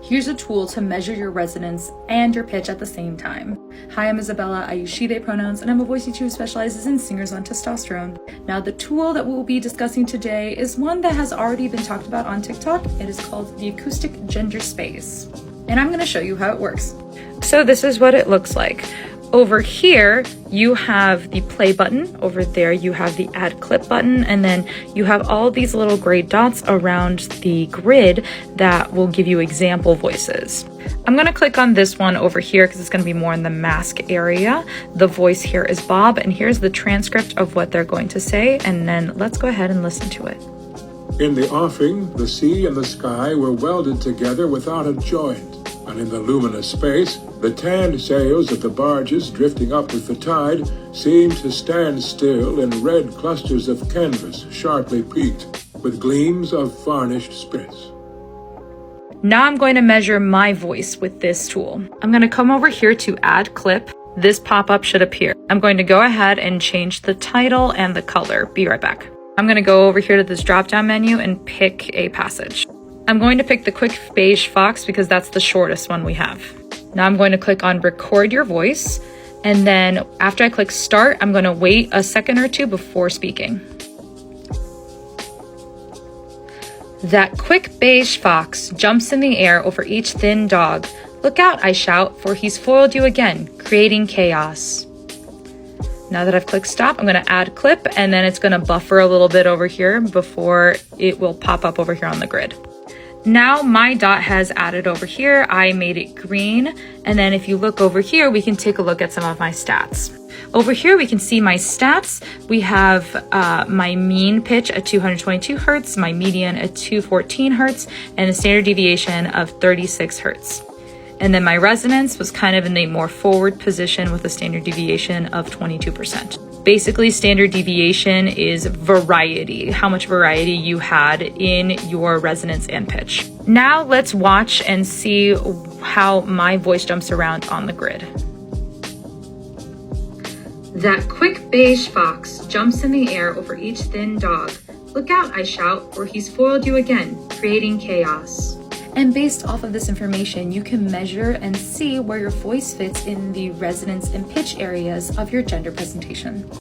Here's a tool to measure your resonance and your pitch at the same time. Hi, I'm Isabella. I use she, they pronouns, and I'm a voice teacher who specializes in singers on testosterone. Now, the tool that we'll be discussing today is one that has already been talked about on TikTok. It is called the Acoustic Gender Space, and I'm going to show you how it works. So this is what it looks like. Over here, you have the play button. Over there, you have the add clip button. And then you have all these little gray dots around the grid that will give you example voices. I'm gonna click on this one over here because it's gonna be more in the mask area. The voice here is Bob, and here's the transcript of what they're going to say. And then let's go ahead and listen to it. In the offing, the sea and the sky were welded together without a joint. And in the luminous space, the tanned sails of the barges drifting up with the tide seemed to stand still in red clusters of canvas sharply peaked, with gleams of varnished spits. Now I'm going to measure my voice with this tool. I'm going to come over here to add clip. This pop-up should appear. I'm going to go ahead and change the title and the color. Be right back. I'm going to go over here to this drop-down menu and pick a passage. I'm going to pick the Quick Beige Fox because that's the shortest one we have. Now I'm going to click on record your voice, and then after I click start, I'm going to wait a second or two before speaking. That quick beige fox jumps in the air over each thin dog. Look out, I shout, for he's foiled you again, creating chaos. Now that I've clicked stop, I'm going to add clip, and then it's going to buffer a little bit over here before it will pop up over here on the grid. Now my dot has added over here. I made it green. And then if you look over here, we can take a look at some of my stats. Over here, we can see my stats. We have my mean pitch at 222 Hertz, my median at 214 Hertz, and a standard deviation of 36 Hertz. And then my resonance was kind of in the more forward position with a standard deviation of 22%. Basically, standard deviation is variety, how much variety you had in your resonance and pitch. Now let's watch and see how my voice jumps around on the grid. That quick beige fox jumps in the air over each thin dog. Look out, I shout, for he's foiled you again, creating chaos. And based off of this information, you can measure and see where your voice fits in the resonance and pitch areas of your gender presentation.